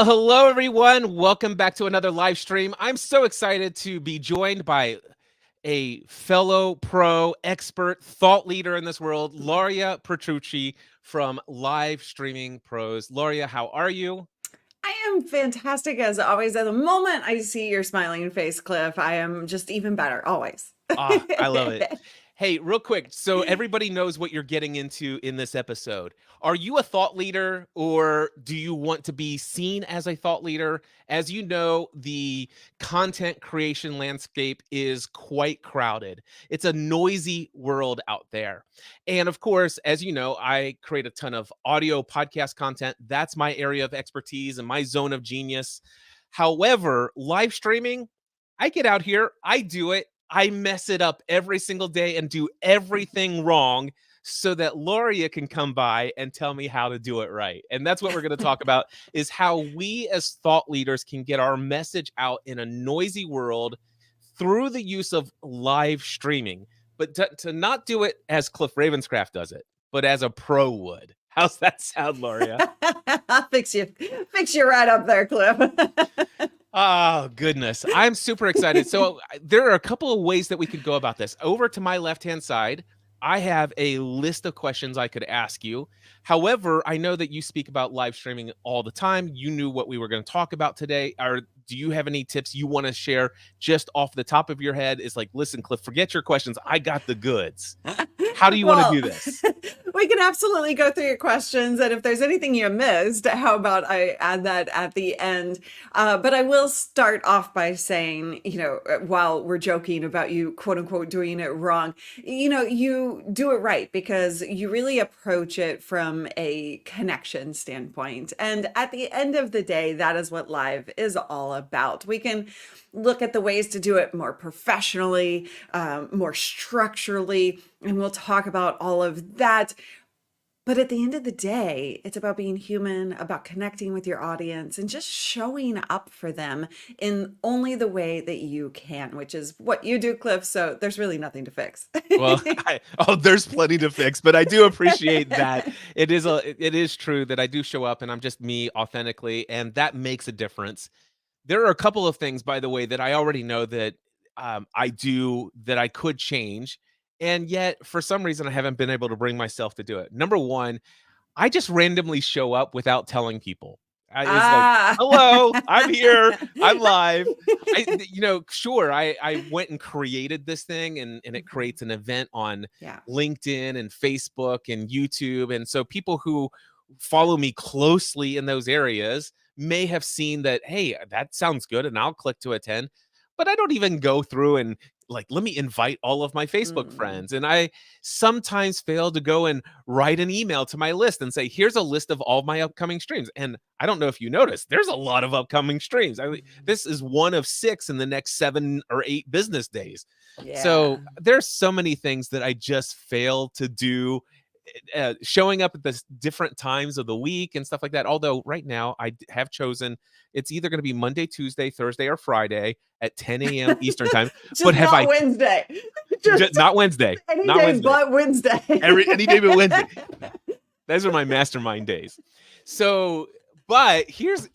Well, hello, everyone. Welcome back to another live stream. I'm so excited to be joined by a fellow pro expert thought leader in this world, Luria Petrucci from Live Streaming Pros. Luria, how are you? I am fantastic as always. At the moment I see your smiling face, Cliff, I am just even better, always. I love it. Hey, real quick, so everybody knows what you're getting into in this episode. Are you a thought leader or do you want to be seen as a thought leader? As you know, the content creation landscape is quite crowded. It's a noisy world out there. And of course, as you know, I create a ton of audio podcast content. That's my area of expertise and my zone of genius. However, live streaming, I get out here, I do it. I mess it up every single day and do everything wrong so that Luria can come by and tell me how to do it right. And that's what we're going to talk about is how we as thought leaders can get our message out in a noisy world through the use of live streaming, but to not do it as Cliff Ravenscraft does it, but as a pro would. How's that sound, Luria? I'll fix you right up there, Cliff. Oh, goodness. I'm super excited. So there are a couple of ways that we could go about this. Over to my left-hand side, I have a list of questions I could ask you. However, I know that you speak about live streaming all the time. You knew what we were going to talk about today. Or do you have any tips you want to share just off the top of your head? It's like, listen, Cliff, forget your questions. I got the goods. How do you want to do this? We can absolutely go through your questions. And if there's anything you missed, how about I add that at the end? But I will start off by saying, while we're joking about you, quote unquote, doing it wrong, you do it right because you really approach it from a connection standpoint. And at the end of the day, that is what live is all about. We can look at the ways to do it more professionally, more structurally, and we'll talk about all of that. But at the end of the day, it's about being human, about connecting with your audience and just showing up for them in only the way that you can, which is what you do, Cliff. So there's really nothing to fix. Well, there's plenty to fix, but I do appreciate that. It is true that I do show up and I'm just me authentically, and that makes a difference. There are a couple of things, by the way, that I already know that I do that I could change. And yet, for some reason, I haven't been able to bring myself to do it. Number one, I just randomly show up without telling people. It's like, hello, I'm here, I'm live. Sure, I went and created this thing and it creates an event on LinkedIn and Facebook and YouTube. And so people who follow me closely in those areas may have seen that, hey, that sounds good, and I'll click to attend. But I don't even go through and let me invite all of my Facebook friends. And I sometimes fail to go and write an email to my list and say, here's a list of all my upcoming streams. And I don't know if you noticed, there's a lot of upcoming streams. This is one of 6 in the next 7 or 8 business days. Yeah. So there's so many things that I just fail to do. Showing up at the different times of the week and stuff like that. Although right now I have chosen it's either going to be Monday, Tuesday, Thursday, or Friday at 10 a.m. Eastern time. But have I Wednesday? Not Wednesday. Any not day Wednesday. but Wednesday. Any day but Wednesday. Those are my mastermind days. So, but here's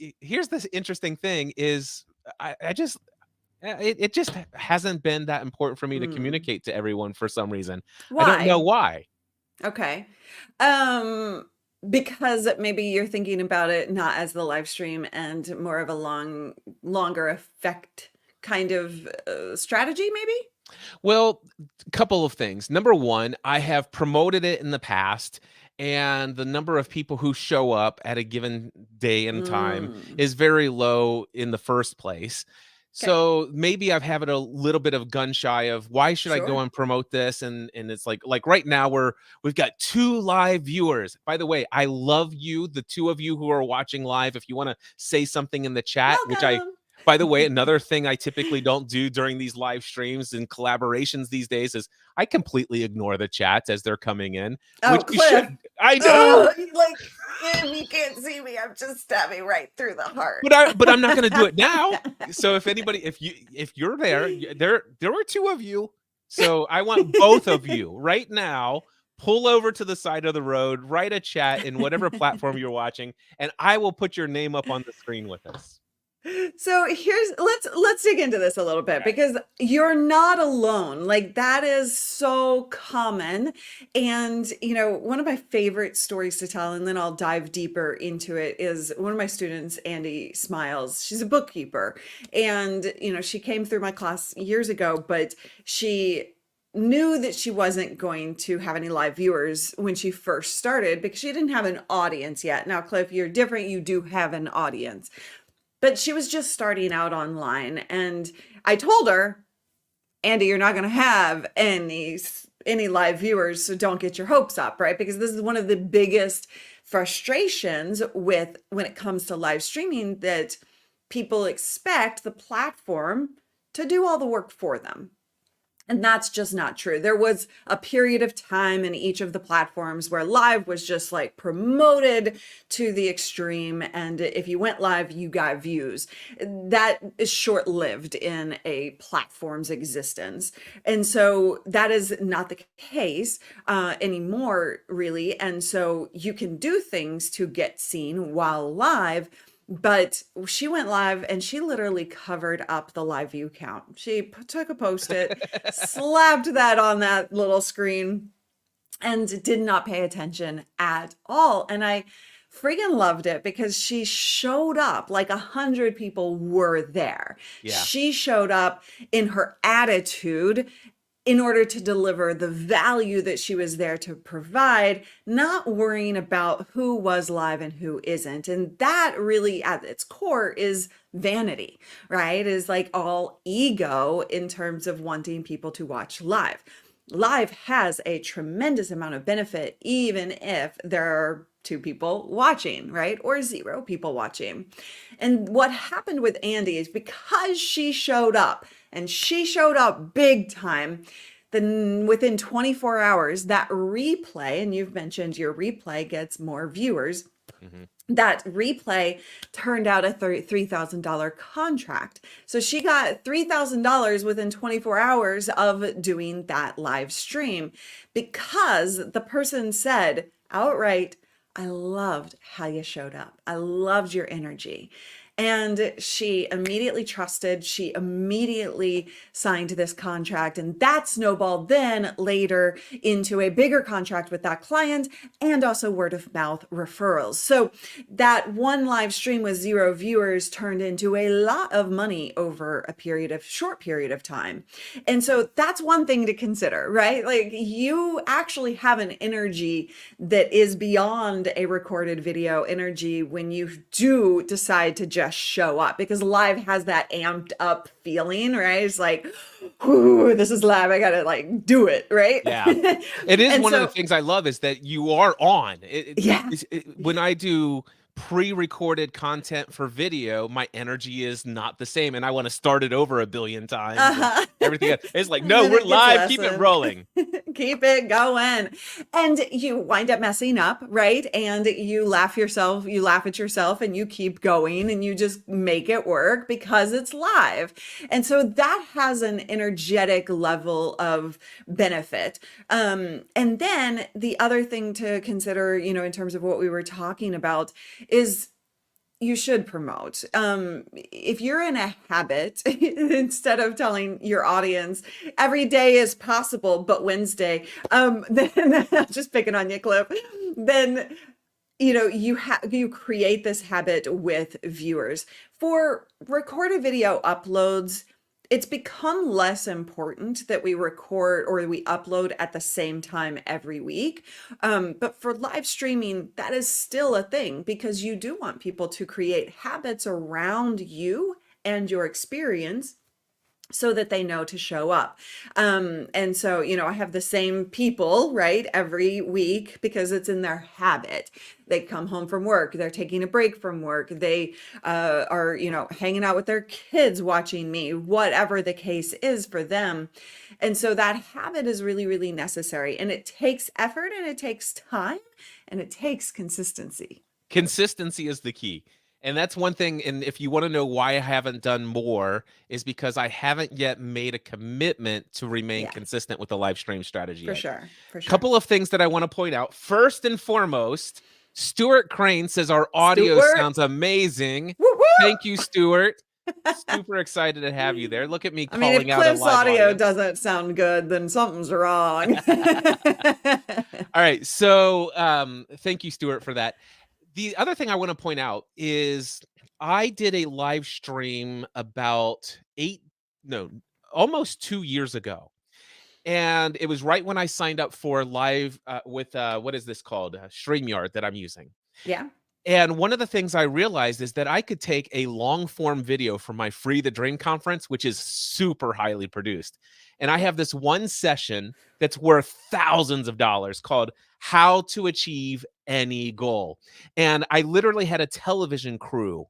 this interesting thing is it just hasn't been that important for me to communicate to everyone for some reason. Why? I don't know why. Okay. Because maybe you're thinking about it not as the live stream and more of a longer effect kind of strategy, maybe? Well, a couple of things. Number one, I have promoted it in the past, and the number of people who show up at a given day and time is very low in the first place. So maybe I've had it a little bit of gun shy of why should I go and promote this? And it's like right now we've got 2 live viewers. By the way, I love you, the 2 of you who are watching live. If you want to say something in the chat, by the way, another thing I typically don't do during these live streams and collaborations these days is I completely ignore the chats as they're coming in. Which Cliff. I know. You can't see me. I'm just stabbing right through the heart. But I'm not going to do it now. So if you're there were 2 of you. So I want both of you right now. pull over to the side of the road, write a chat in whatever platform you're watching, and I will put your name up on the screen with us. So here's let's dig into this a little bit Okay. because you're not alone. Like that is so common. And one of my favorite stories to tell, and then I'll dive deeper into it, is one of my students, Andy Smiles. She's a bookkeeper. And she came through my class years ago, but she knew that she wasn't going to have any live viewers when she first started because she didn't have an audience yet. Now, Cliff, you're different. You do have an audience. But she was just starting out online. And I told her, Andy, you're not going to have any live viewers, so don't get your hopes up, right? Because this is one of the biggest frustrations with when it comes to live streaming, that people expect the platform to do all the work for them. And that's just not true. There was a period of time in each of the platforms where live was just like promoted to the extreme. And if you went live, you got views. That is short lived in a platform's existence. And so that is not the case anymore, really. And so you can do things to get seen while live. But she went live and she literally covered up the live view count. She took a post-it, slapped that on that little screen, and did not pay attention at all. And I freaking loved it because she showed up like 100 people were there. Yeah. She showed up in her attitude in order to deliver the value that she was there to provide, not worrying about who was live and who isn't. And that really at its core is vanity, right? Is like all ego in terms of wanting people to watch live. Live has a tremendous amount of benefit, even if there are 2 people watching, right? Or 0 people watching. And what happened with Andy is because she showed up, and she showed up big time, then within 24 hours, that replay, and you've mentioned your replay gets more viewers, that replay turned out a $3,000 contract. So she got $3,000 within 24 hours of doing that live stream because the person said outright, I loved how you showed up. I loved your energy. And she immediately trusted, she immediately signed this contract, and that snowballed then later into a bigger contract with that client and also word of mouth referrals. So that one live stream with 0 viewers turned into a lot of money over a short period of time. And so that's one thing to consider, right? Like you actually have an energy that is beyond a recorded video energy when you do decide to just show up, because live has that amped up feeling, right? It's like, whoo, this is live. I gotta like do it, right? Yeah. It is And one of the so, things I love is that you are on. yeah. When I do pre-recorded content for video, my energy is not the same, and I want to start it over a billion times and Uh-huh. everything else. It's like, And no, then we're it gets live. Keep it lessened. rolling. Keep it going. And you wind up messing up, right? And you laugh at yourself and you keep going and you just make it work because it's live. And so that has an energetic level of benefit. And then the other thing to consider, in terms of what we were talking about is you should promote. If you're in a habit, instead of telling your audience every day is possible, but Wednesday, then just picking on you, Cliff, then you create this habit with viewers. For recorded video uploads, it's become less important that we record or we upload at the same time every week. But for live streaming, that is still a thing because you do want people to create habits around you and your experience so that they know to show up. And so, I have the same people, right, every week because it's in their habit. They come home from work, they're taking a break from work, they are, hanging out with their kids watching me, whatever the case is for them. And so that habit is really, really necessary. And it takes effort and it takes time and it takes consistency. Consistency is the key. And that's one thing, and if you wanna know why I haven't done more, is because I haven't yet made a commitment to remain Yeah, consistent with the live stream strategy for yet. sure, for sure. Couple of things that I wanna point out. First and foremost, Stuart Crane says our audio Stuart, sounds amazing. woo woo. Thank you, Stuart. Super excited to have you there. Look at me I mean, if calling out a Cliff's live audio audience. doesn't sound good, then something's wrong. All right, so, thank you, Stuart, for that. The other thing I wanna point out is I did a live stream about 8 no, almost 2 years ago, and it was right when I signed up for live, with, what is this called? StreamYard that I'm using. Yeah. And one of the things I realized is that I could take a long form video from my Free the Dream conference, which is super highly produced. And I have this one session that's worth thousands of dollars called How to Achieve Any Goal. And I literally had a television crew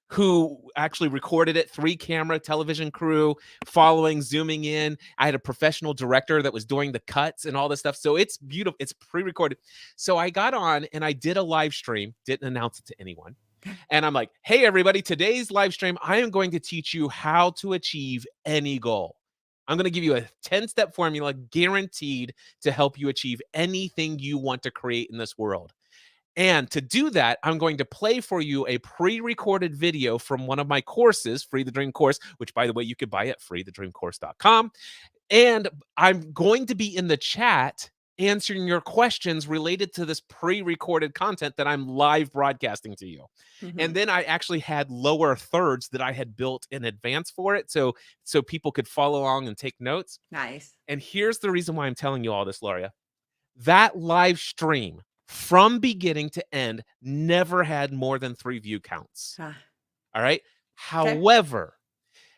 who actually recorded it, 3 camera television crew following, zooming in. I had a professional director that was doing the cuts and all this stuff. So it's beautiful. It's pre recorded. So I got on and I did a live stream, didn't announce it to anyone. And I'm like, hey, everybody, today's live stream, I am going to teach you how to achieve any goal. I'm going to give you a 10-step formula guaranteed to help you achieve anything you want to create in this world. And to do that, I'm going to play for you a pre-recorded video from one of my courses, Free the Dream course, which by the way, you could buy at freethedreamcourse.com. And I'm going to be in the chat answering your questions related to this pre-recorded content that I'm live broadcasting to you. And Mhm. then I actually had lower thirds that I had built in advance for it so people could follow along and take notes. Nice. And here's the reason why I'm telling you all this, Loria. That live stream from beginning to end never had more than 3 view counts. Ah, All right. okay. However,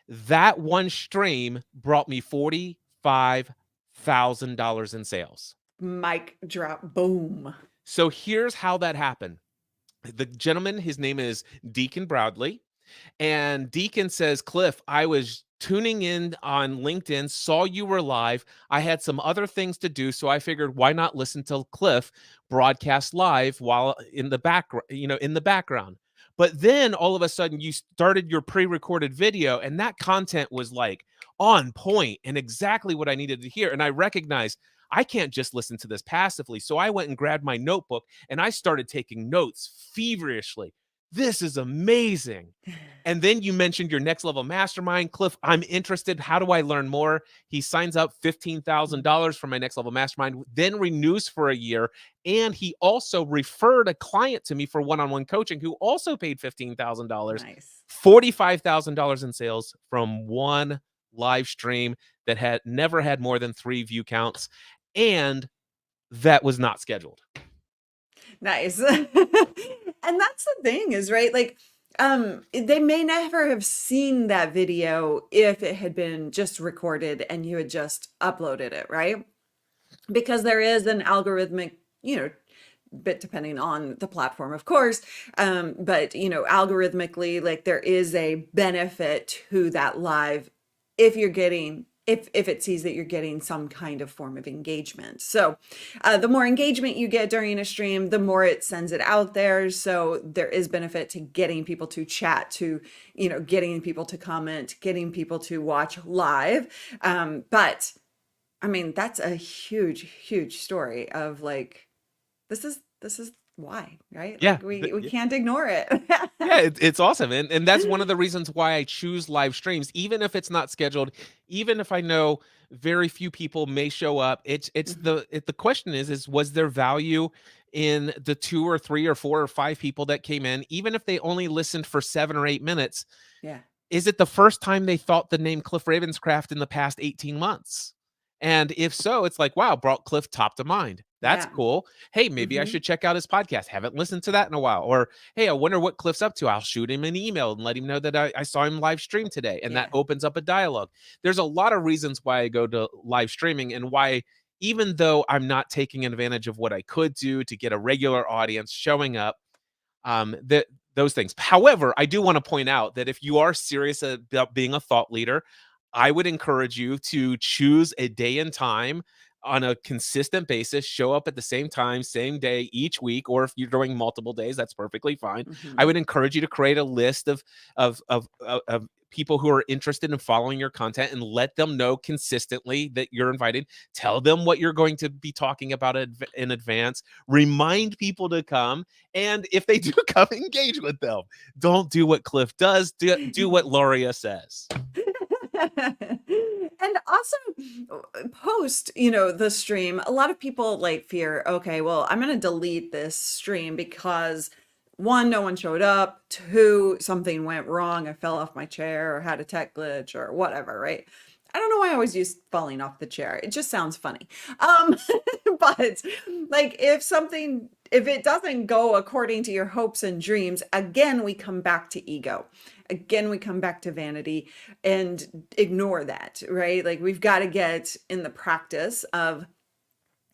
that one stream brought me $45,000 in sales. Mic drop. Boom. So here's how that happened. The gentleman, his name is Deacon Broadley. And Deacon says, Cliff, I was tuning in on LinkedIn, saw you were live. I had some other things to do, so I figured why not listen to Cliff broadcast live while in the background, in the background. But then all of a sudden you started your pre-recorded video and that content was like on point and exactly what I needed to hear. And I recognized I can't just listen to this passively. So I went and grabbed my notebook and I started taking notes feverishly. This is amazing. And then you mentioned your next level mastermind. Cliff, I'm interested. How do I learn more? He signs up $15,000 for my next level mastermind, then renews for a year. And he also referred a client to me for one-on-one coaching who also paid $15,000, Nice. $45,000 in sales from one live stream that had never had more than 3 view counts. And that was not scheduled. Nice. And that's the thing is, right? Like, they may never have seen that video if it had been just recorded and you had just uploaded it, right? Because there is an algorithmic, bit depending on the platform, of course. But algorithmically, like there is a benefit to that live if you're getting if it sees that you're getting some kind of form of engagement. So the more engagement you get during a stream, the more it sends it out there. So there is benefit to getting people to chat, to getting people to comment, getting people to watch live. But I mean, that's a huge, huge story of like, this is why, right? Yeah. Like we can't ignore it. Yeah, it's awesome. And that's one of the reasons why I choose live streams, even if it's not scheduled, even if I know very few people may show up. Mhm. The question is was there value in the 2 or 3 or 4 or 5 people that came in, even if they only listened for 7 or 8 minutes? Yeah. Is it the first time they thought the name Cliff Ravenscraft in the past 18 months? And if so, it's like, wow, brought Cliff top to mind. That's Yeah. cool. Hey, maybe I Hmm. should check out his podcast. Haven't listened to that in a while. Or, hey, I wonder what Cliff's up to. I'll shoot him an email and let him know that I saw him live stream today. And that Yeah. opens up a dialogue. There's a lot of reasons why I go to live streaming and why, even though I'm not taking advantage of what I could do to get a regular audience showing up, that those things. However, I do want to point out that if you are serious about being a thought leader, I would encourage you to choose a day and time on a consistent basis, show up at the same time, same day each week, or if you're doing multiple days, that's perfectly fine. I Mhm. would encourage you to create a list of people who are interested in following your content and let them know consistently that you're invited. Tell them what you're going to be talking about in advance. Remind people to come. And if they do come, engage with them. Don't do what Cliff does. Do what Luria says. And also post, the stream. A lot of people like fear, okay, well, I'm going to delete this stream because one, no one showed up. Two, something went wrong. I fell off my chair or had a tech glitch or whatever, right? I don't know why I always use falling off the chair. It just sounds funny. Um, but like if it doesn't go according to your hopes and dreams, again, we come back to ego. Again, we come back to vanity and ignore that, right? Like we've got to get in the practice of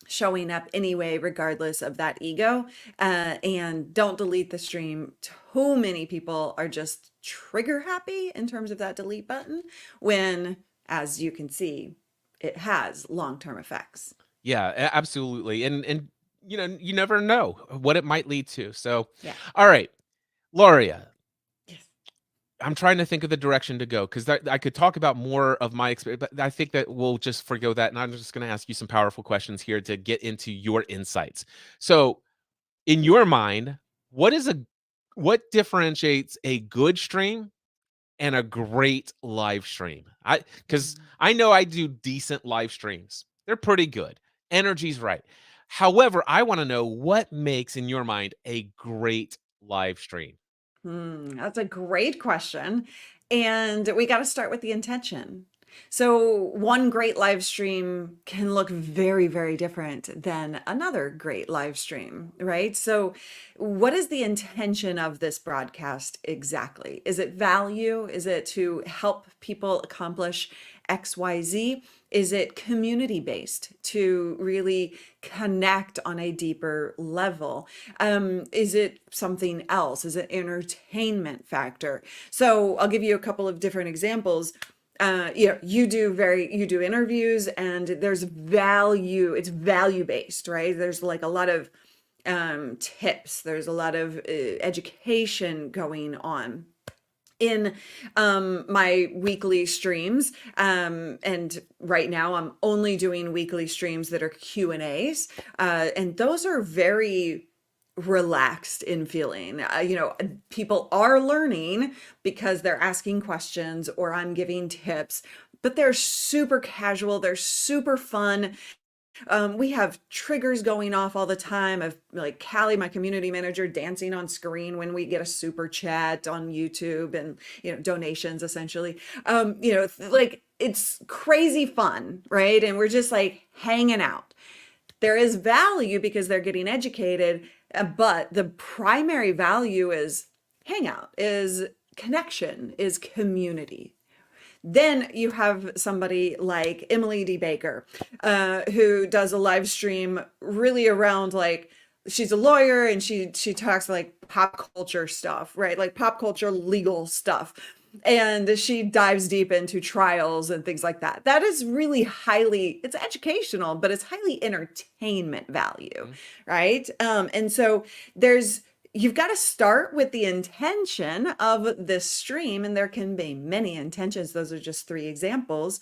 showing up anyway, regardless of that ego. And don't delete the stream. Too many people are just trigger happy in terms of that delete button when, as you can see, it has long-term effects. Yeah, absolutely. And you never know what it might lead to. So, Yeah. all right, Loria, Yes. I'm trying to think of the direction to go because I could talk about more of my experience, but I think that we'll just forgo that. And I'm just going to ask you some powerful questions here to get into your insights. So, in your mind, what is a what differentiates a good stream and a great live stream? Because Mm. I know I do decent live streams. They're pretty good. Energy's right. However, I want to know what makes in your mind a great live stream. That's a great question. And we got to start with the intention. So, one great live stream can look very, very different than another great live stream, right? So, what is the intention of this broadcast exactly? Is it value? Is it to help people accomplish XYZ? Is it community based to really connect on a deeper level? Is it something else? Is it entertainment factor? So I'll give you a couple of different examples. You do interviews and there's value, it's value based, right? There's like a lot of tips, there's a lot of education going on in my weekly streams, and right now I'm only doing weekly streams that are Q&As, and those are very relaxed in feeling. People are learning because they're asking questions or I'm giving tips, but they're super casual, they're super fun. We have triggers going off all the time of like Callie, my community manager, dancing on screen when we get a super chat on YouTube and, donations essentially. Like it's crazy fun, right? And we're just like hanging out. There is value because they're getting educated, but the primary value is hangout, is connection, is community. Then you have somebody like Emily D. Baker, who does a live stream really around like she's a lawyer and she talks like pop culture stuff, right? Like pop culture legal stuff. And she dives deep into trials and things like that. That is really it's educational, but it's highly entertainment value, Mhm. right? And so there's you've got to start with the intention of this stream, and there can be many intentions. Those are just three examples.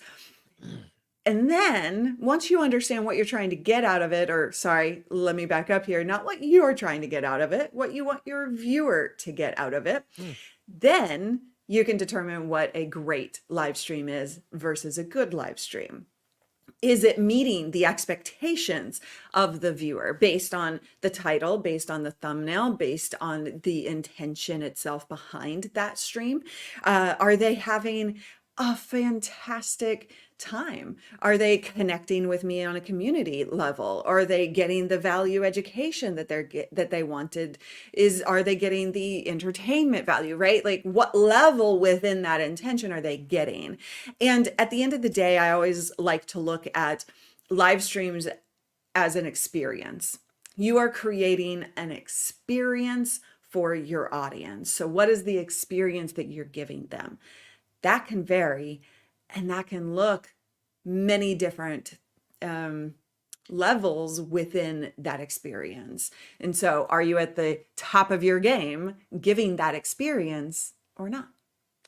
And then once you understand what you're trying to get out of it, or sorry, let me back up here, not what you're trying to get out of it, what you want your viewer to get out of it, Mm. then you can determine what a great live stream is versus a good live stream. Is it meeting the expectations of the viewer based on the title, based on the thumbnail, based on the intention itself behind that stream? Are they having a fantastic time? Are they connecting with me on a community level? Are they getting the value education that they wanted? Are they getting the entertainment value, right? Like what level within that intention are they getting? And at the end of the day, I always like to look at live streams as an experience. You are creating an experience for your audience. So, what is the experience that you're giving them? That can vary and that can look many different. levels within that experience. And so, are you at the top of your game giving that experience or not?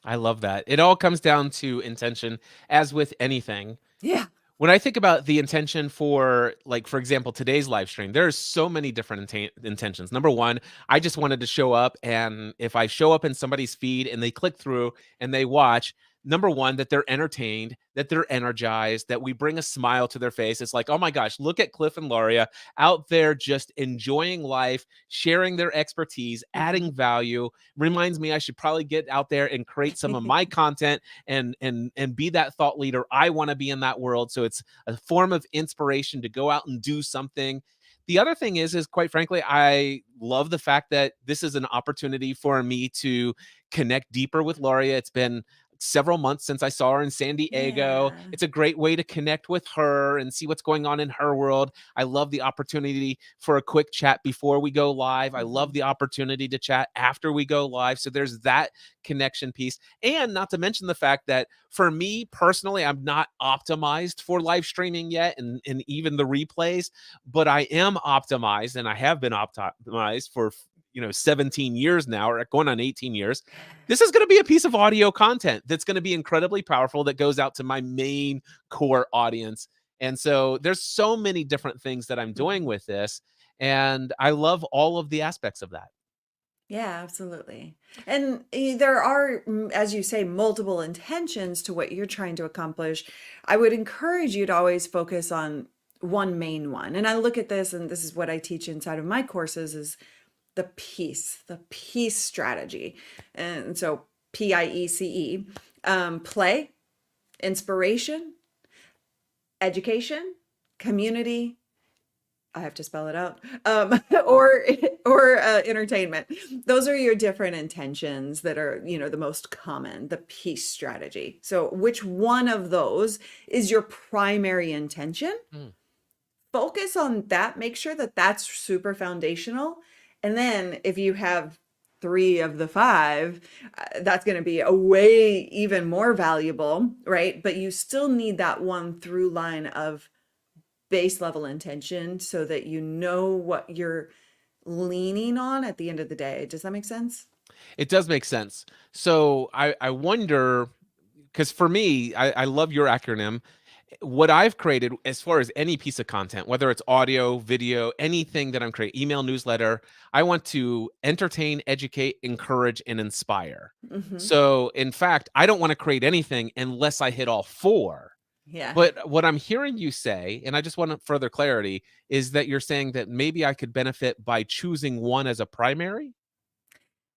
I love that. It all comes down to intention, as with anything. Yeah. When I think about the intention for, like, for example, today's live stream, there's so many different intentions. Number one, I just wanted to show up. And if I show up in somebody's feed and they click through and they watch, number one, that they're entertained, that they're energized, that we bring a smile to their face. It's like, oh my gosh, look at Cliff and Laura out there just enjoying life, sharing their expertise, adding Mhm. value. Reminds me I should probably get out there and create some of my content and be that thought leader I want to be in that world. So it's a form of inspiration to go out and do something. The other thing is quite frankly, I love the fact that this is an opportunity for me to connect deeper with Lauria. It's been several months since I saw her in San Diego. Yeah. It's a great way to connect with her and see what's going on in her world. I love the opportunity for a quick chat before we go live. I love Mhm. the opportunity to chat after we go live. So there's that connection piece. And not to mention the fact that for me personally, I'm not optimized for live streaming yet and even the replays, but I am optimized and I have been optimized for 17 years now, or going on 18 years. This is going to be a piece of audio content that's going to be incredibly powerful that goes out to my main core audience. And so there's so many different things that I'm doing Mhm. with this, and I love all of the aspects of that. Yeah, absolutely. And there are, as you say, multiple intentions to what you're trying to accomplish. I would encourage you to always focus on one main one. And I look at this, and this is what I teach inside of my courses is the peace strategy. And so PIECE, play, inspiration, education, community, I have to spell it out. Or entertainment. Those are your different intentions that are, the most common, the peace strategy. So which one of those is your primary intention? Mm. Focus on that. Make sure that that's super foundational. And then if you have three of the five, that's going to be a way even more valuable, right? But you still need that one through line of base level intention so that you know what you're leaning on at the end of the day. Does that make sense? It does make sense. So I wonder, because for me, I love your acronym. What I've created as far as any piece of content, whether it's audio, video, anything that I'm creating, email, newsletter, I want to entertain, educate, encourage, and inspire. Hmm. So, in fact, I don't want to create anything unless I hit all four. Yeah. But what I'm hearing you say, and I just want further clarity, is that you're saying that maybe I could benefit by choosing one as a primary?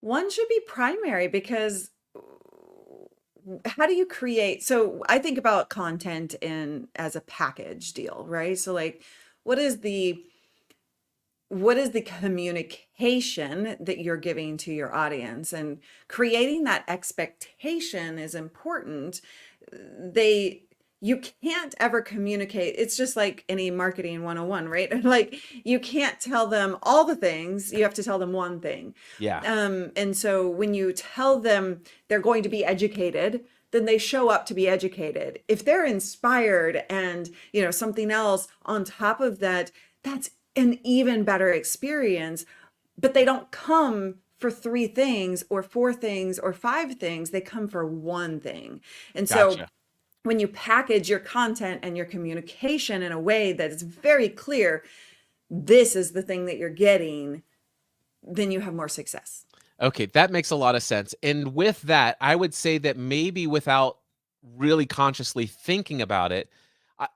One should be primary because how do you create? So I think about content in as a package deal, right? So like what is the communication that you're giving to your audience, and creating that expectation is important. They You can't ever communicate. It's just like any marketing 101, right? Like you can't tell them all the things. You have to tell them one thing. Yeah. And so when you tell them they're going to be educated, then they show up to be educated. If they're inspired and, something else on top of that, that's an even better experience. But they don't come for three things or four things or five things. They come for one thing. And so Gotcha. when you package your content and your communication in a way that is very clear, this is the thing that you're getting, then you have more success. Okay, that makes a lot of sense. And with that, I would say that maybe without really consciously thinking about it,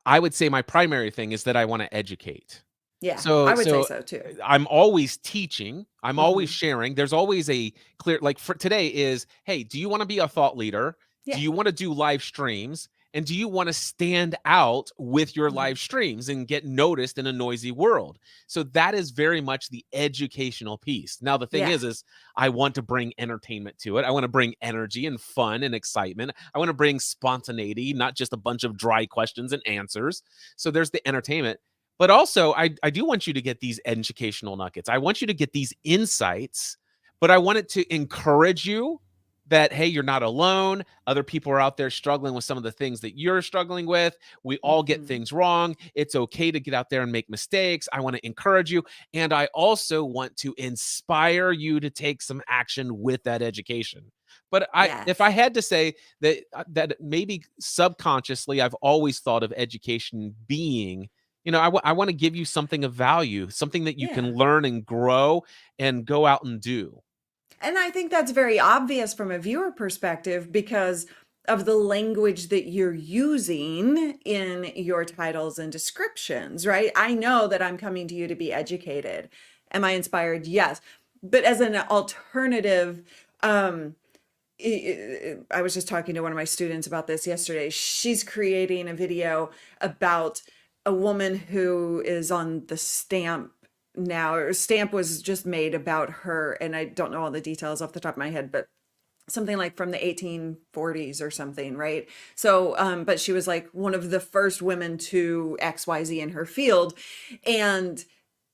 I would say my primary thing is that I want to educate. Yeah, So I would say so so too. I'm always teaching, I'm always Hmm. sharing. There's always a clear, like for today is, hey, do you want to be a thought leader? Do Yeah. you want to do live streams? And do you want to stand out with your Mhm. live streams and get noticed in a noisy world? So that is very much the educational piece. Now the thing Yeah. is I want to bring entertainment to it. I want to bring energy and fun and excitement. I want to bring spontaneity, not just a bunch of dry questions and answers. So there's the entertainment. But also, I do want you to get these educational nuggets. I want you to get these insights, but I want it to encourage you, that, hey, you're not alone. Other people are out there struggling with some of the things that you're struggling with. We all get Mhm. things wrong. It's okay to get out there and make mistakes. I want to encourage you. And I also want to inspire you to take some action with that education. But if I Yes. had to say that, that maybe subconsciously, I've always thought of education being, I want to give you something of value, something that you can Yeah. learn and grow and go out and do. And I think that's very obvious from a viewer perspective because of the language that you're using in your titles and descriptions, right? I know that I'm coming to you to be educated. Am I inspired? Yes. But as an alternative, um, I was just talking to one of my students about this yesterday. She's creating a video about a woman who is on the stamp now. Her stamp was just made about her, and I don't know all the details off the top of my head, but something like from the 1840s or something, right? So, but she was like one of the first women to XYZ in her field. And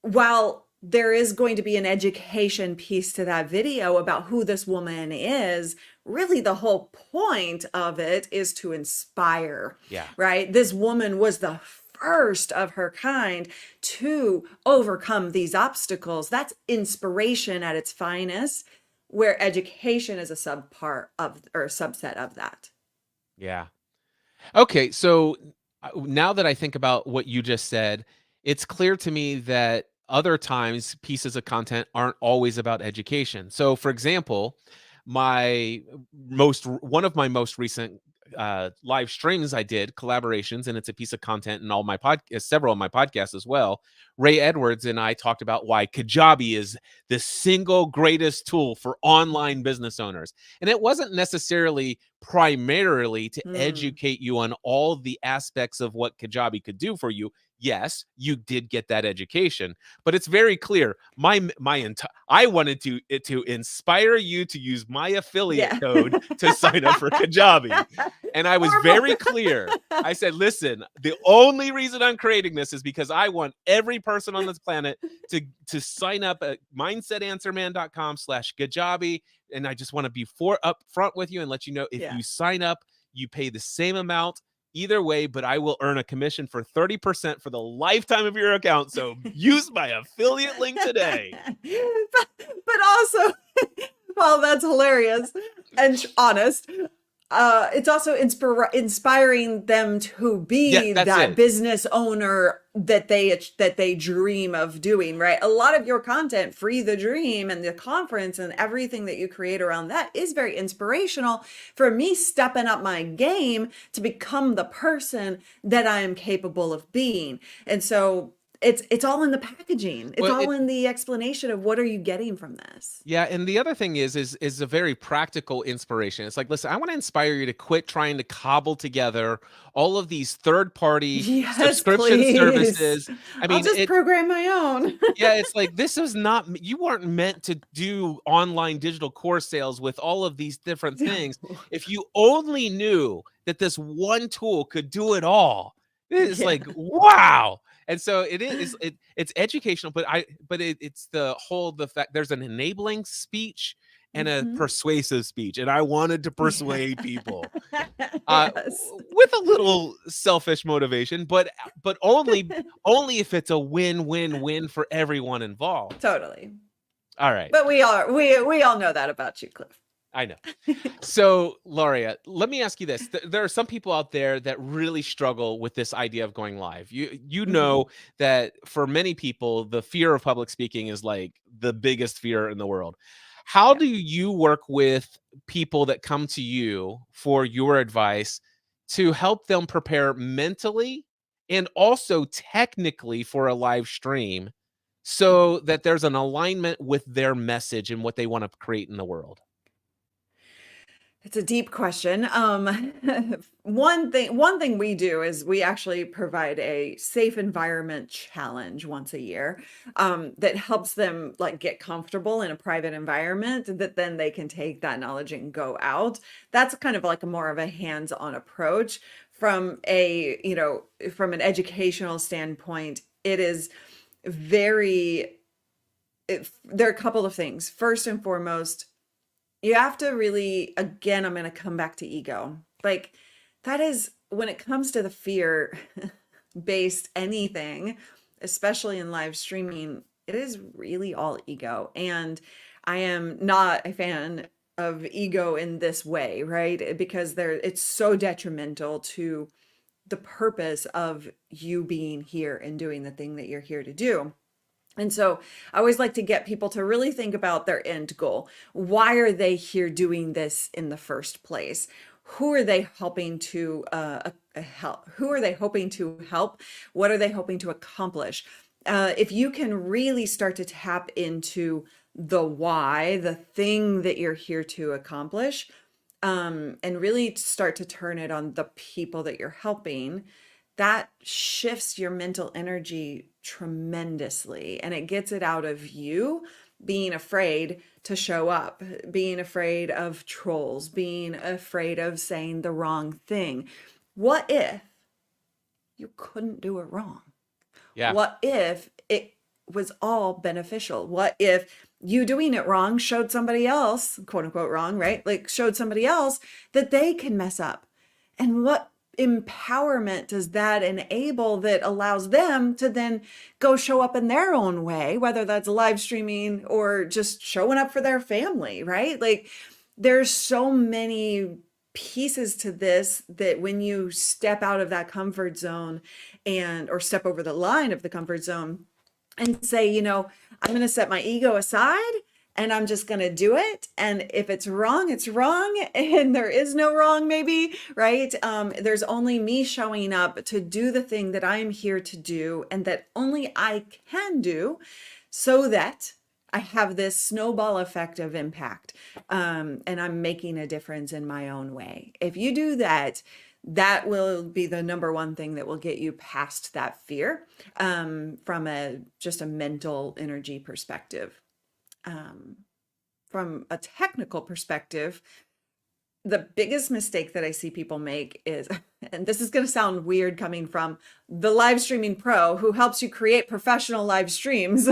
while there is going to be an education piece to that video about who this woman is, really the whole point of it is to inspire, Yeah. right? This woman was the first of her kind to overcome these obstacles. That's inspiration at its finest, where education is a subpart of or a subset of that. Yeah. Okay, so now that I think about what you just said, it's clear to me that other times pieces of content aren't always about education. So, for example, my one of my most recent live streams I did collaborations, and it's a piece of content in all my several of my podcasts as well. Ray Edwards and I talked about why Kajabi is the single greatest tool for online business owners, and it wasn't necessarily primarily to Hmm. educate you on all the aspects of what Kajabi could do for you. Yes, you did get that education, but it's very clear. I wanted to inspire you to use my affiliate Yeah. code to sign up for Kajabi. And I was Or very more. clear. I said, listen, the only reason I'm creating this is because I want every person on this planet to sign up at mindsetanswerman.com/Kajabi. And I just want to be up front with you and let you know, if Yeah. you sign up, you pay the same amount either way, but I will earn a commission for 30% for the lifetime of your account. So use my affiliate link today. But also, well, that's hilarious and honest. It's also inspiring them to Yeah, be that's that it. business owner that they dream of doing, right? A lot of your content, Free the Dream and the conference and everything that you create around that, is very inspirational for me stepping up my game to become the person that I am capable of being. And so it's all in the packaging. It's Well, all in the explanation of what are you getting from this. yeah, and the other thing is a very practical inspiration. It's like, listen, I want to inspire you to quit trying to cobble together all of these third-party Yes, subscription please. services. I I'll mean, just program my own. yeah, it's like, this is not you weren't meant to do online digital course sales with all of these different things. No. If you only knew that this one tool could do it all, it's Yeah. like, wow. And so it's educational, but it's the fact there's an enabling speech and a Mhm. persuasive speech, and I wanted to Yeah. persuade people Yes. with a little selfish motivation, but only if it's a win-win-win for everyone involved. Totally. All right, But we all know that about you, Cliff. I know. So, Lauria, let me ask you this: there are some people out there that really struggle with this idea of going live. You Mhm. know that for many people, the fear of public speaking is like the biggest fear in the world. How Yeah. do you work with people that come to you for your advice to help them prepare mentally and also technically for a live stream Mhm. so that there's an alignment with their message and what they want to create in the world? It's a deep question. One thing we do is we actually provide a safe environment challenge once a year, that helps them like get comfortable in a private environment that then they can take that knowledge and go out. That's kind of like a more of a hands-on approach from from an educational standpoint. It is very, there are a couple of things. First and foremost, You have to really, again, I'm going to come back to ego. Like, that is when it comes to the fear based anything, especially in live streaming, it is really all ego. And I am not a fan of ego in this way, right? Because it's so detrimental to the purpose of you being here and doing the thing that you're here to do. And so I always like to get people to really think about their end goal. Why are they here doing this in the first place? Who are they helping to help? Who are they hoping to help? What are they hoping to accomplish? If you can really start to tap into the why, the thing that you're here to accomplish, and really start to turn it on the people that you're helping, that shifts your mental energy tremendously, and it gets it out of you being afraid to show up, being afraid of trolls, being afraid of saying the wrong thing. What if you couldn't do it wrong? Yeah. What if it was all beneficial? What if you doing it wrong showed somebody else, quote unquote wrong, right? Like showed somebody else that they can mess up. And what empowerment does that enable that allows them to then go show up in their own way, whether that's live streaming or just showing up for their family, right? Like there's so many pieces to this that when you step out of that comfort zone and or step over the line of the comfort zone and say, I'm going to set my ego aside and I'm just going to do it. And if it's wrong, it's wrong. And there is no wrong, maybe, right? There's only me showing up to do the thing that I'm here to do and that only I can do, so that I have this snowball effect of impact. And I'm making a difference in my own way. If you do that, that will be the number one thing that will get you past that fear, from just a mental energy perspective. From a technical perspective, the biggest mistake that I see people make is, and this is going to sound weird coming from the live streaming pro who helps you create professional live streams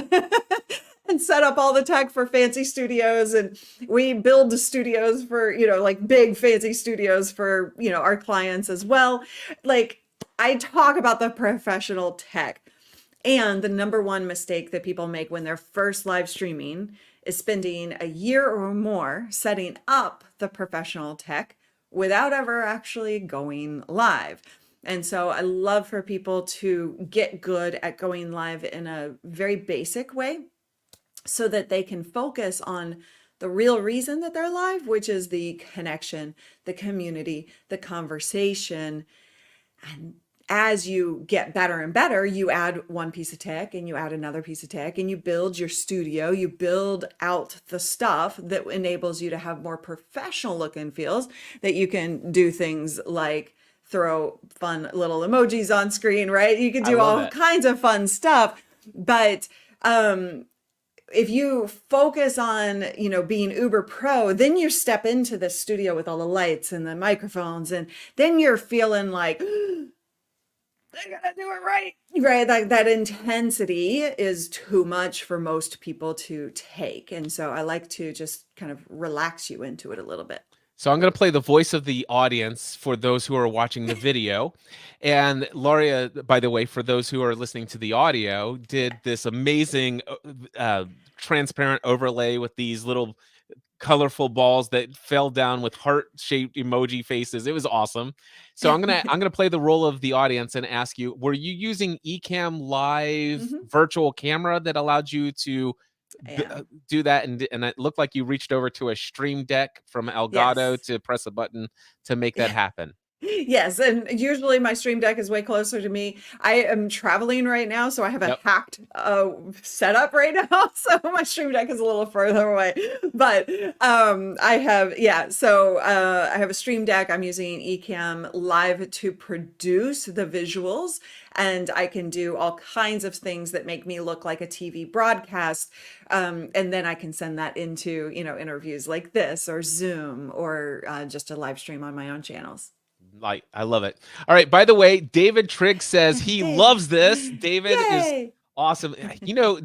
and set up all the tech for fancy studios. And we build the studios for, like big fancy studios for, our clients as well. Like I talk about the professional tech. And the number one mistake that people make when they're first live streaming is spending a year or more setting up the professional tech without ever actually going live. And so I love for people to get good at going live in a very basic way so that they can focus on the real reason that they're live, which is the connection, the community, the conversation. And as you get better and better, you add one piece of tech and you add another piece of tech and you build your studio, you build out the stuff that enables you to have more professional look and feels, that you can do things like throw fun little emojis on screen, right? You can I do love all it. kinds of fun stuff. But if you focus on, being uber pro, then you step into the studio with all the lights and the microphones, and then you're feeling like, I gotta do it right. Right. Like that intensity is too much for most people to take. And so I like to just kind of relax you into it a little bit. So I'm going to play the voice of the audience for those who are watching the video. And Luria, by the way, for those who are listening to the audio, did this amazing transparent overlay with these little colorful balls that fell down with heart-shaped emoji faces. It was awesome. So I'm gonna play the role of the audience and ask you: were you using Ecamm Live Mhm. virtual camera that allowed you to Yeah. do that? And it looked like you reached over to a Stream Deck from Elgato Yes. to press a button to make that happen. Yes, and usually my Stream Deck is way closer to me. I am traveling right now, so I have a Yep. hacked setup right now. So my Stream Deck is a little further away. But I have, so I have a Stream Deck. I'm using Ecamm Live to produce the visuals, and I can do all kinds of things that make me look like a TV broadcast. And then I can send that into, interviews like this or Zoom or just a live stream on my own channels. Like, I love it. All right. By the way, David Trigg says he Hey, loves this. David is yay. awesome.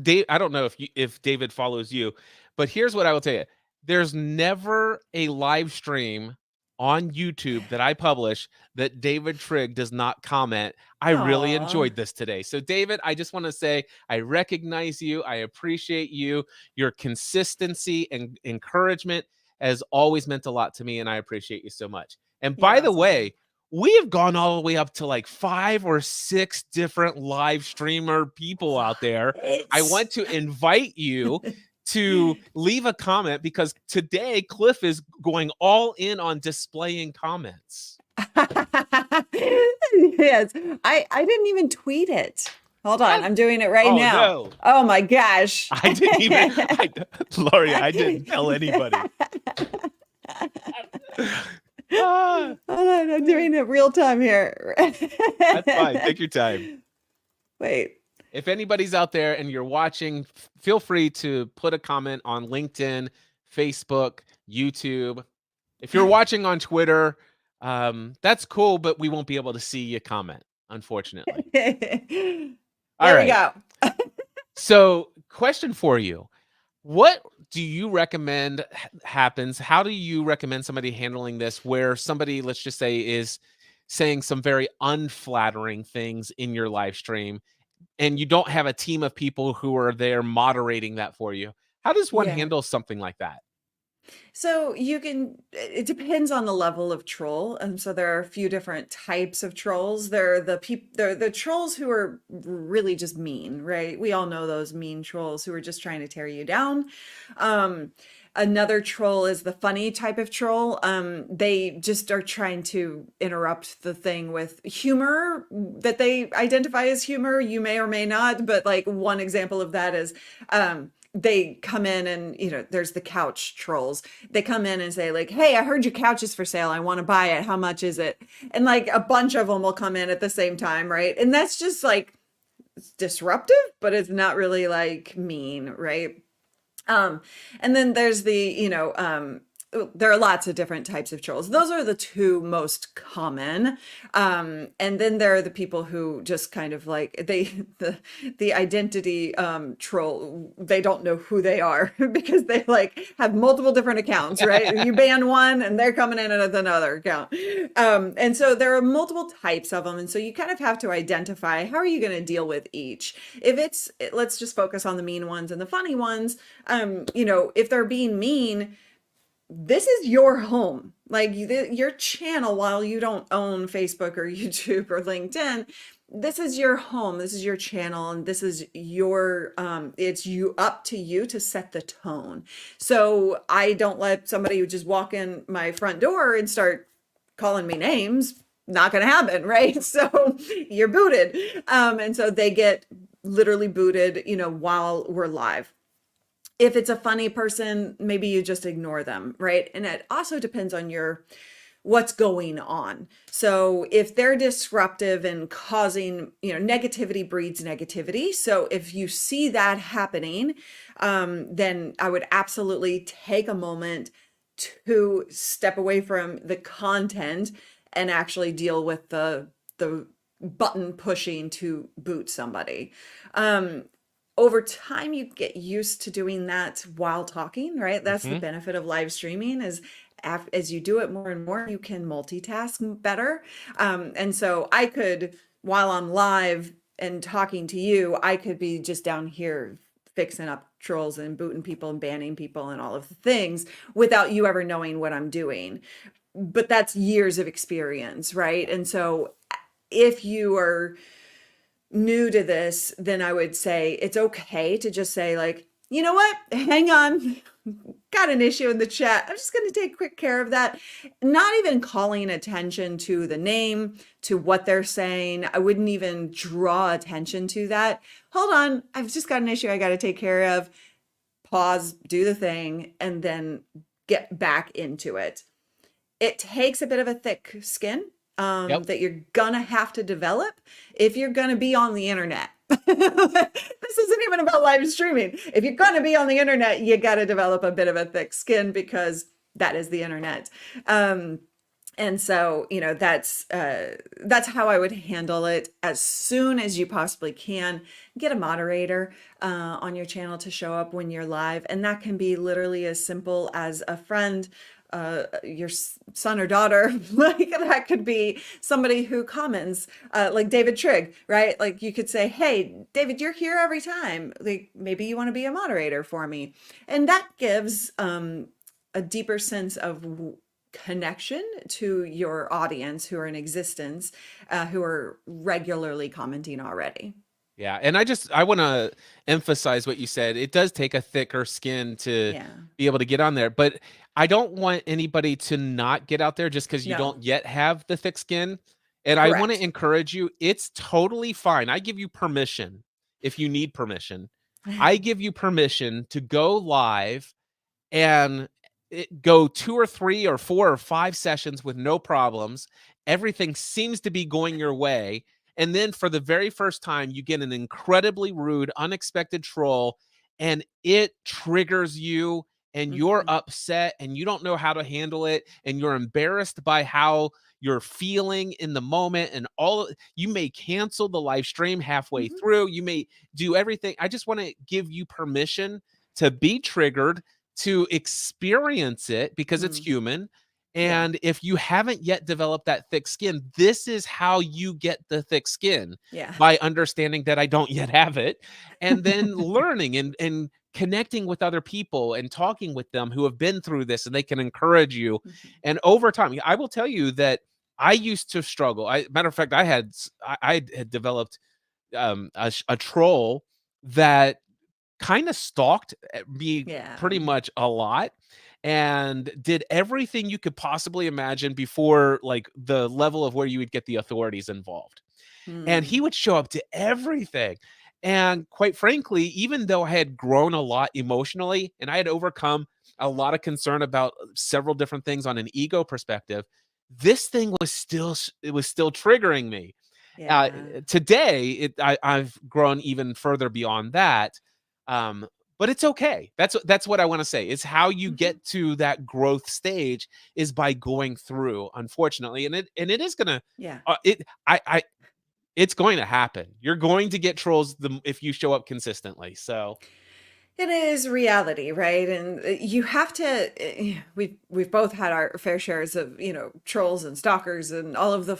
Dave, I don't know if David follows you, but here's what I will tell you. there's never a live stream on YouTube that I publish that David Trigg does not comment, "I really Aw. enjoyed this today." So, David, I just want to say I recognize you. I appreciate you. Your consistency and encouragement has always meant a lot to me, and I appreciate you so much. And Yeah, by the that's awesome. way, we have gone all the way up to like 5 or 6 different live streamer people out there. I It's want to invite you to leave a comment because today Cliff is going all in on displaying comments. Yes, I didn't even tweet it. Hold on, What? I'm doing it right Oh now. no. Oh my gosh. I didn't even Lori, I didn't tell anybody. Ah, Hold on, I'm doing it real time here. that's fine. Take your time. Wait. If anybody's out there and you're watching, feel free to put a comment on LinkedIn, Facebook, YouTube. If you're watching on Twitter, that's cool, but we won't be able to see you comment, unfortunately. All There we right. go. So, question for you. What do you recommend happens? How do you recommend somebody handling this where somebody, let's just say, is saying some very unflattering things in your live stream and you don't have a team of people who are there moderating that for you? How does one Yeah. handle something like that? So you can, it depends on the level of troll. And so there are a few different types of trolls. There are the trolls who are really just mean, right? We all know those mean trolls who are just trying to tear you down. Um, Another troll is the funny type of troll. They just are trying to interrupt the thing with humor that they identify as humor. You may or may not, but like one example of that is, they come in and, there's the couch trolls. They come in and say like, "Hey, I heard your couch is for sale. I want to buy it. How much is it?" And like a bunch of them will come in at the same time, right? And that's just like, it's disruptive, but it's not really like mean, right? Um, and then there's there are lots of different types of trolls. Those are the two most common. And then there are the people who just kind of like the identity troll. They don't know who they are because they like have multiple different accounts, right? You ban one and they're coming in with another account. And so there are multiple types of them. And so you kind of have to identify how are you going to deal with each. Let's just focus on the mean ones and the funny ones. If they're being mean, this is your home, like your channel. While you don't own Facebook or YouTube or LinkedIn, this is your home, this is your channel, and this is your it's up to you to set the tone. So I don't let somebody who just walk in my front door and start calling me names. Not gonna happen, right? So you're booted. And so they get literally booted, while we're live. If it's a funny person, maybe you just ignore them, right? And it also depends on what's going on. So if they're disruptive and causing, negativity breeds negativity. So if you see that happening, then I would absolutely take a moment to step away from the content and actually deal with the button pushing to boot somebody. Over time, you get used to doing that while talking, right? That's the Mhm. benefit of live streaming is as you do it more and more, you can multitask better. And so I could, while I'm live and talking to you, I could be just down here fixing up trolls and booting people and banning people and all of the things without you ever knowing what I'm doing. But that's years of experience, right? And so if you are new to this, then I would say it's okay to just say like, you know what, hang on, got an issue in the chat. I'm just going to take quick care of that. Not even calling attention to the name, to what they're saying. I wouldn't even draw attention to that. Hold on, I've just got an issue I got to take care of. Pause, do the thing, and then get back into it. It takes a bit of a thick skin Yep. that you're gonna have to develop if you're gonna be on the internet. This isn't even about live streaming. If you're gonna be on the internet, you got to develop a bit of a thick skin because that is the internet. And so, that's how I would handle it. As soon as you possibly can, get a moderator on your channel to show up when you're live, and that can be literally as simple as a friend, your son or daughter. Like, that could be somebody who comments, like David Trigg, right? Like, you could say, "Hey, David, you're here every time. Like, maybe you want to be a moderator for me," and that gives a deeper sense of connection to your audience who are in existence, who are regularly commenting already. Yeah, and I wanna emphasize what you said. It does take a thicker skin to Yeah. be able to get on there, but I don't want anybody to not get out there just because you No. don't yet have the thick skin, and I wanna Correct. encourage you, it's totally fine. I give you permission if you need permission. I give you permission to go live and go 2 or 3 or 4 or 5 sessions with no problems. Everything seems to be going your way, and then for the very first time, you get an incredibly rude, unexpected troll, and it triggers you, and you're Mhm. upset, and you don't know how to handle it, and you're embarrassed by how you're feeling in the moment, and you may cancel the live stream halfway Mhm. through, you may do everything. I just wanna give you permission to be triggered, to experience it because it's Mm. human. Yeah. And if you haven't yet developed that thick skin, this is how you get the thick skin, Yeah. by understanding that I don't yet have it, and then learning and connecting with other people and talking with them who have been through this and they can encourage you. Mhm. And over time, I will tell you that I used to struggle. Matter of fact, I had developed a troll that kinda stalked me Yeah. pretty much a lot and did everything you could possibly imagine before, like, the level of where you would get the authorities involved. And he Mm. would show up to everything. And quite frankly, even though I had grown a lot emotionally and I had overcome a lot of concern about several different things on an ego perspective, this thing was it was still triggering me. Uh, Yeah. today, I've grown even further beyond that, um, but it's okay. That's what I wanna say. It's how you Mhm. get to that growth stage is by going through, unfortunately, and it is gonna, Yeah. it I it's going to happen. You're going to get trolls if you show up consistently, so It is reality, right? And you have to. We've both had our fair shares of trolls and stalkers and all of the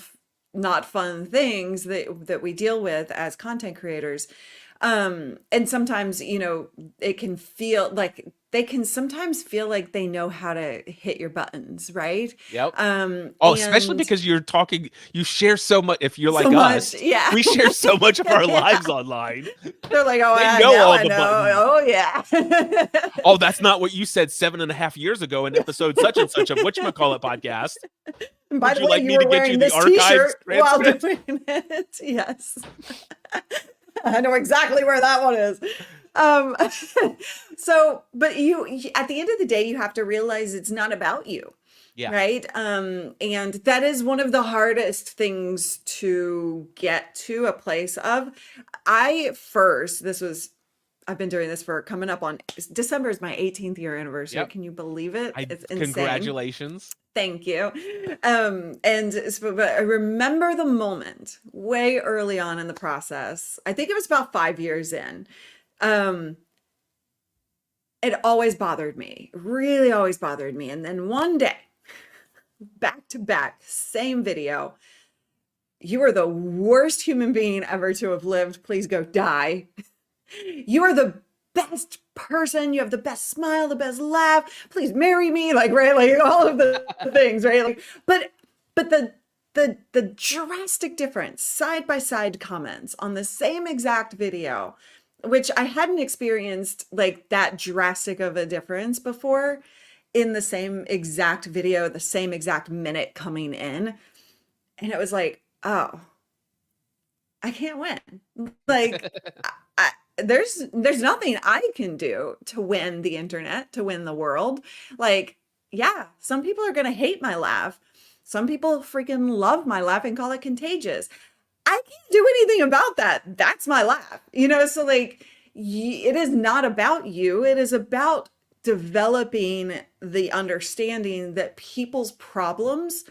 not fun things that we deal with as content creators. And sometimes it can feel like they can sometimes feel like they know how to hit your buttons, right? yep. Oh, especially And because you share so much. If you're so like much, us, yeah. we share so much of our Yeah. lives online. They're like, oh, They yeah, know now all I the know. buttons. Oh, yeah. Oh, that's not what you said 7.5 years ago in episode such and such of whatchamacallit podcast. And by Would the you way, like you me to were get you wearing the this archives t-shirt while transcript? doing it. Yes. I know exactly where that one is. Um, but at the end of the day, you have to realize it's not about you, Yeah. right? And that is one of the hardest things to get to a place of. I've been doing this for coming up on December is my 18th year anniversary. Yep. Can you believe it? I It's insane. Congratulations. Thank you. But I remember the moment way early on in the process. I think it was about 5 years in. Um, it always bothered me, really always bothered me. And then one day, back to back, same video. You are the worst human being ever to have lived. Please go die. You are the best person. You have the best smile, the best laugh. Please marry me. Like, right, like all of the things, right? Like, but the drastic difference, side by side comments on the same exact video, which I hadn't experienced like that drastic of a difference before in the same exact video, the same exact minute coming in. And it was like, oh, I can't win. Like, there's nothing I can do to win the internet, to win the world. Like, yeah, some people are gonna hate my laugh. Some people freaking love my laugh and call it contagious. I can't do anything about that. That's my laugh, So like, it is not about you. It is about developing the understanding that people's problems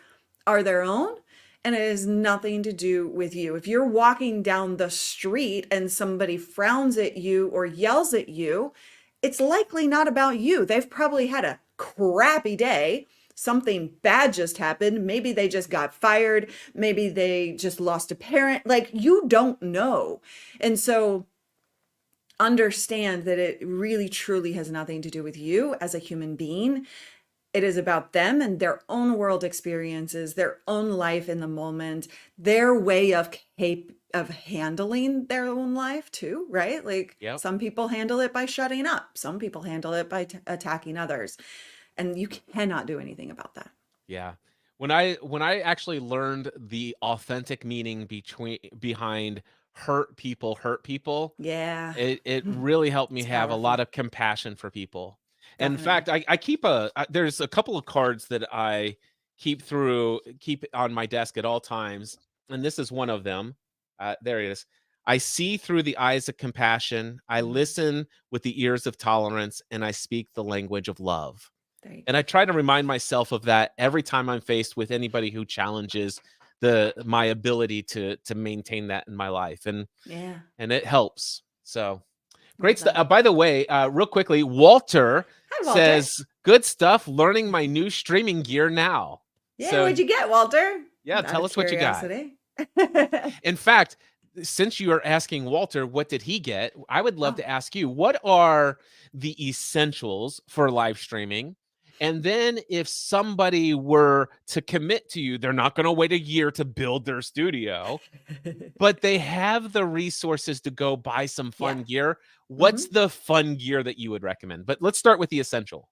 are their own, and it has nothing to do with you. If you're walking down the street and somebody frowns at you or yells at you, it's likely not about you. They've probably had a crappy day. Something bad just happened. Maybe they just got fired. Maybe they just lost a parent. Like, you don't know. And so understand that it really truly has nothing to do with you as a human being. It is about them and their own world experiences, their own life in the moment, their way of handling their own life too, right? Like, Yep. some people handle it by shutting up. Some people handle it by attacking others. And you cannot do anything about that. Yeah. When I actually learned the authentic meaning behind hurt people, Yeah. it really helped me It's have a lot powerful. of compassion for people. And in Definitely. fact, I keep there's a couple of cards that I keep on my desk at all times, and this is one of them. There it is. I see through the eyes of compassion, I Mm, listen with the ears of tolerance, and I speak the language of love. there you And go. I try to remind myself of that every time I'm faced with anybody who challenges the my ability to maintain that in my life, Yeah. and it helps. So great Love stuff. that. By the way, real quickly, Walter Hi, Walter. says, "Good stuff. Learning my new streaming gear now." Yeah, So what'd you get, Walter? yeah, Out tell of us what you got. curiosity. In fact, since you are asking Walter, what did he get? I would love Oh. to ask you, what are the essentials for live streaming? And then if somebody were to commit to you, they're not going to wait a year to build their studio, but they have the resources to go buy some Yeah. fun gear. What's Mhm. the fun gear that you would recommend? But let's start with the essential.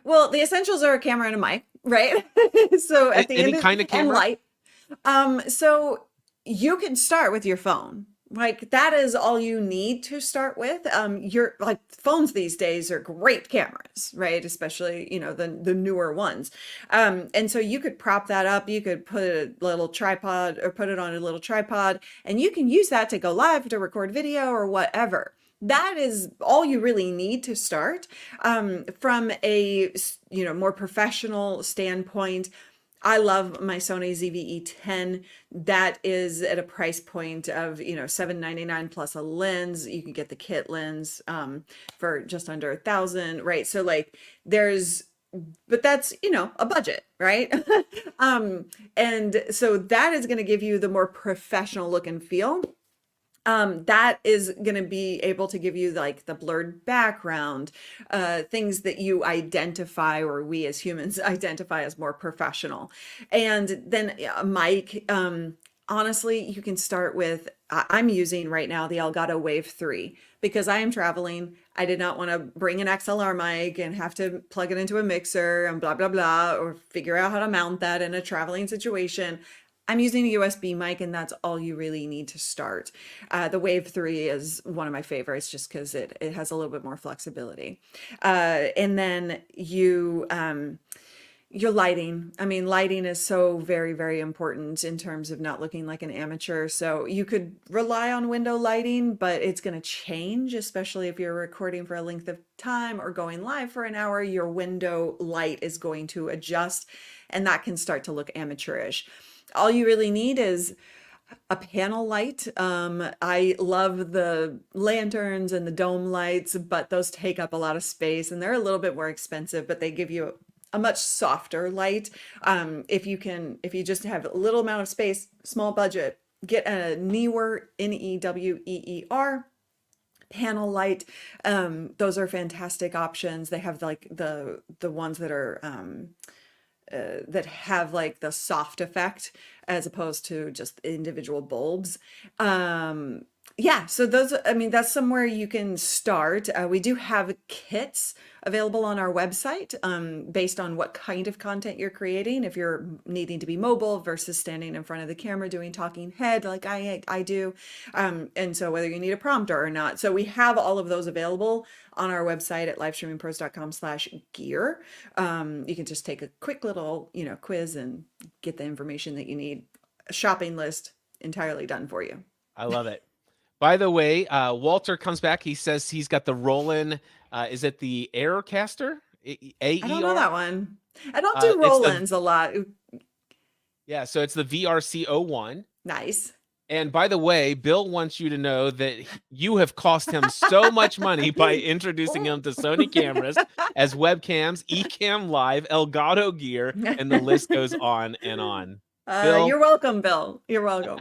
Well, the essentials are a camera and a mic, right? So at the Any end of, kind of and camera? light. So you can start with your phone. Like, that is all you need to start with. Your, like, phones these days are great cameras, right? Especially, the newer ones. And so you could prop that up. You could put a little tripod or put it on a little tripod, and you can use that to go live, to record video or whatever. That is all you really need to start. From a more professional standpoint, I love my Sony ZV-E10. That is at a price point of, $799 plus a lens. You can get the kit lens for just under 1,000, right? So, like, but that's, a budget, right? And so that is going to give you the more professional look and feel. That is going to be able to give you, like, the blurred background, things that you identify, or we as humans identify as more professional. And then Mike, honestly, you can start with, I'm using right now the Elgato Wave 3 because I am traveling. I did not want to bring an XLR mic and have to plug it into a mixer and blah, blah, blah, or figure out how to mount that in a traveling situation. I'm using a USB mic, and that's all you really need to start. The Wave 3 is one of my favorites just because it has a little bit more flexibility. And then your lighting. I mean, lighting is so very, very important in terms of not looking like an amateur. So you could rely on window lighting, but it's going to change, especially if you're recording for a length of time or going live for an hour. Your window light is going to adjust, and that can start to look amateurish. All you really need is a panel light. I love the lanterns and the dome lights, but those take up a lot of space and they're a little bit more expensive, but they give you a much softer light. If you just have a little amount of space, small budget, get a Neewer, Neweer panel light. Those are fantastic options. They have, like, the ones that are that have, like, the soft effect as opposed to just individual bulbs. Yeah, so those, I mean, that's somewhere you can start. We do have kits available on our website, based on what kind of content you're creating. If you're needing to be mobile versus standing in front of the camera doing talking head like I do, and so whether you need a prompter or not. So we have all of those available on our website at livestreamingpros.com/gear. You can just take a quick little, quiz and get the information that you need. A shopping list entirely done for you. I love it. By the way, Walter comes back. He says he's got the Roland. Is it the Aircaster? I don't know AER? that one. I don't do It's the Rollins a lot. Yeah, so it's the VRC-01. Nice. And by the way, Bill wants you to know that you have cost him so much money by introducing him to Sony cameras as webcams, Ecamm Live, Elgato gear, and the list goes on and on. Bill, You're welcome, Bill. You're welcome.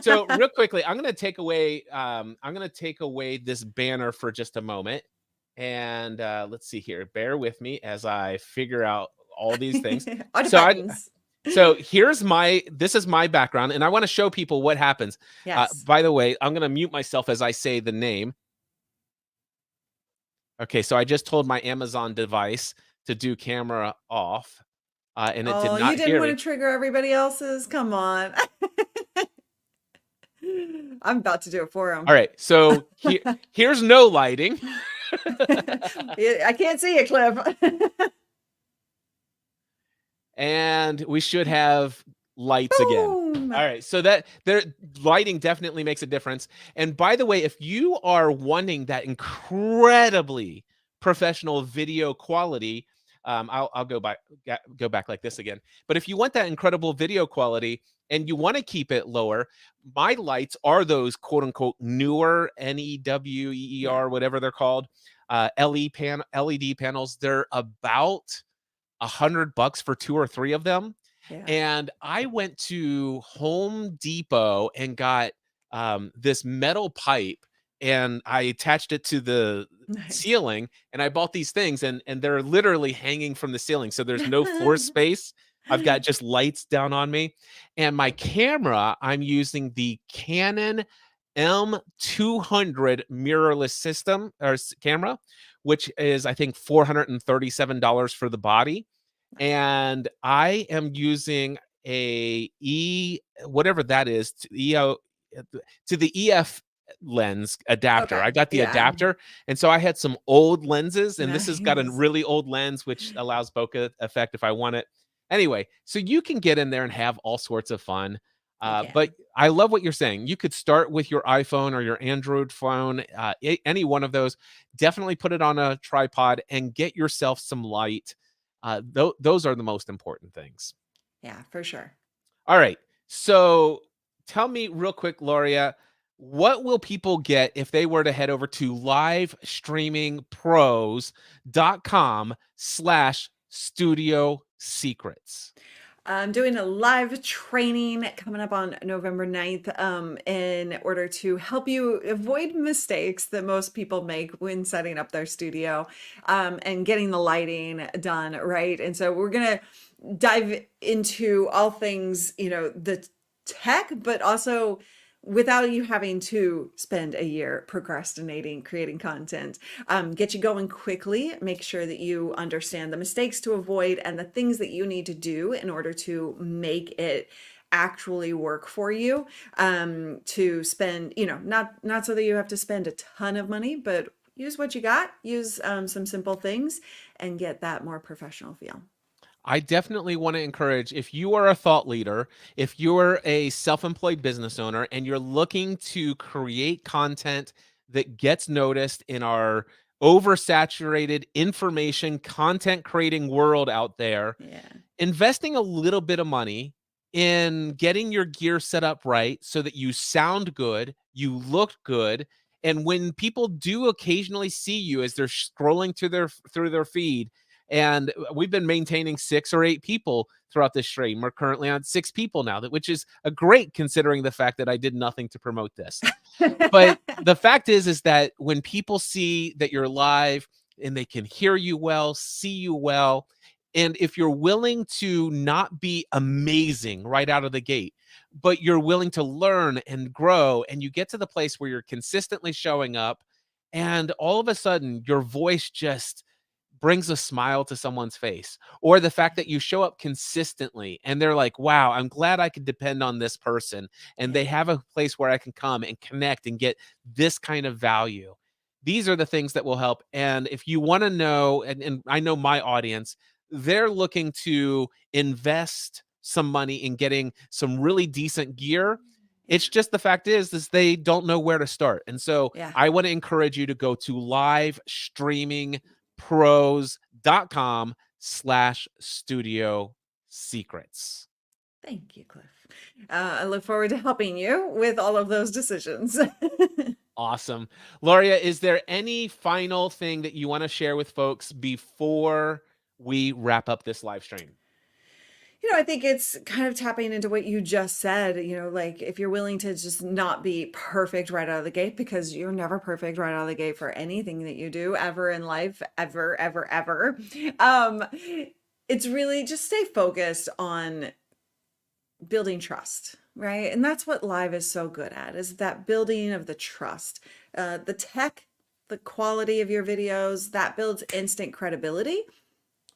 so real quickly, I'm gonna take away this banner for just a moment. And let's see here. Bear with me as I figure out all these things. On the So I buttons. so this is my background, and I want to show people what happens. Yes. By the way, I'm gonna mute myself as I say the name. Okay, so I just told my Amazon device to do camera off, and it did Oh, you not didn't hear want me. to trigger everybody else's? Come on. I'm about to do it for him. All right, so here's no lighting. I can't see it, Cliff. And we should have lights again. Boom. All right, so that their lighting definitely makes a difference. And by the way, if you are wanting that incredibly professional video quality, I'll go back like this again. But if you want that incredible video quality and you want to keep it lower, my lights are those quote unquote newer Yeah. NEWEER, whatever they're called, LED panels. They're about $100 for 2 or 3 of them. Yeah. And I went to Home Depot and got this metal pipe, and I attached it to the Nice. ceiling, and I bought these things, and they're literally hanging from the ceiling. So there's no floor space. I've got just lights down on me. And my camera, I'm using the Canon M200 mirrorless system or camera, which is I think $437 for the body. Nice. And I am using a whatever that is, to the EF lens adapter. I Okay. got the Yeah. adapter, and so I had some old lenses, and this has got a Nice. really old lens, which allows bokeh effect if I want it. Anyway, so you can get in there and have all sorts of fun. Yeah. But I love what you're saying. You could start with your iPhone or your Android phone, any one of those. Definitely put it on a tripod and get yourself some light. Those are the most important things. Yeah, for sure. All right. So tell me real quick, Loria, what will people get if they were to head over to livestreamingpros.com/studio secrets? I'm doing a live training coming up on November 9th in order to help you avoid mistakes that most people make when setting up their studio and getting the lighting done right. And so we're going to dive into all things, the tech, but also without you having to spend a year procrastinating, creating content. Get you going quickly, make sure that you understand the mistakes to avoid and the things that you need to do in order to make it actually work for you, to spend, not so that you have to spend a ton of money, but use what you got, use some simple things and get that more professional feel. I definitely want to encourage, if you are a thought leader, if you're a self-employed business owner and you're looking to create content that gets noticed in our oversaturated information content creating world out there, Yeah. investing a little bit of money in getting your gear set up right so that you sound good, you look good, and when people do occasionally see you as they're scrolling through their feed, and we've been maintaining 6 or 8 people throughout this stream. We're currently on 6 people now, which is a great considering the fact that I did nothing to promote this. But the fact is that when people see that you're live and they can hear you well, see you well, and if you're willing to not be amazing right out of the gate, but you're willing to learn and grow, and you get to the place where you're consistently showing up, and all of a sudden your voice just brings a smile to someone's face, or the fact that you show up consistently and they're like, wow, I'm glad I could depend on this person and they Yeah. have a place where I can come and connect and get this kind of value. These are the things that will help. And if you want to know, and I know my audience, they're looking to invest some money in getting some really decent gear. Yeah. It's just the fact is they don't know where to start. And so Yeah. I want to encourage you to go to livestreamingpros.com/studio secrets. Thank you, Cliff. I look forward to helping you with all of those decisions. Awesome. Luria, is there any final thing that you want to share with folks before we wrap up this live stream? I think it's kind of tapping into what you just said, like if you're willing to just not be perfect right out of the gate, because you're never perfect right out of the gate for anything that you do ever in life, ever, ever, ever. Um, it's really just stay focused on building trust, right? And that's what live is so good at, is that building of the trust. The tech, the quality of your videos, that builds instant credibility,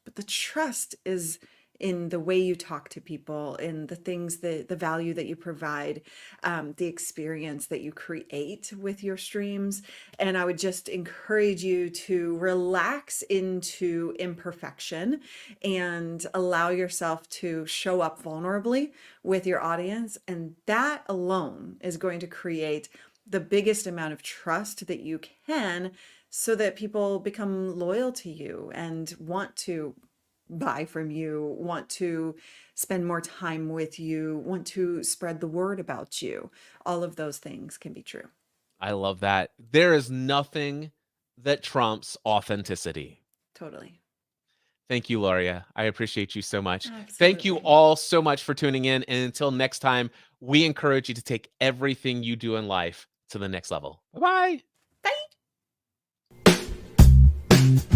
but the trust is in the way you talk to people, in the things that the value that you provide, the experience that you create with your streams. And I would just encourage you to relax into imperfection and allow yourself to show up vulnerably with your audience. And that alone is going to create the biggest amount of trust that you can, so that people become loyal to you and want to buy from you, want to spend more time with you, want to spread the word about you. All of those things can be true. I love that. There is nothing that trumps authenticity. Totally. Thank you, Luria. I appreciate you so much. Thank you Absolutely. all so much for tuning in. And until next time, we encourage you to take everything you do in life to the next level. Bye-bye. Bye.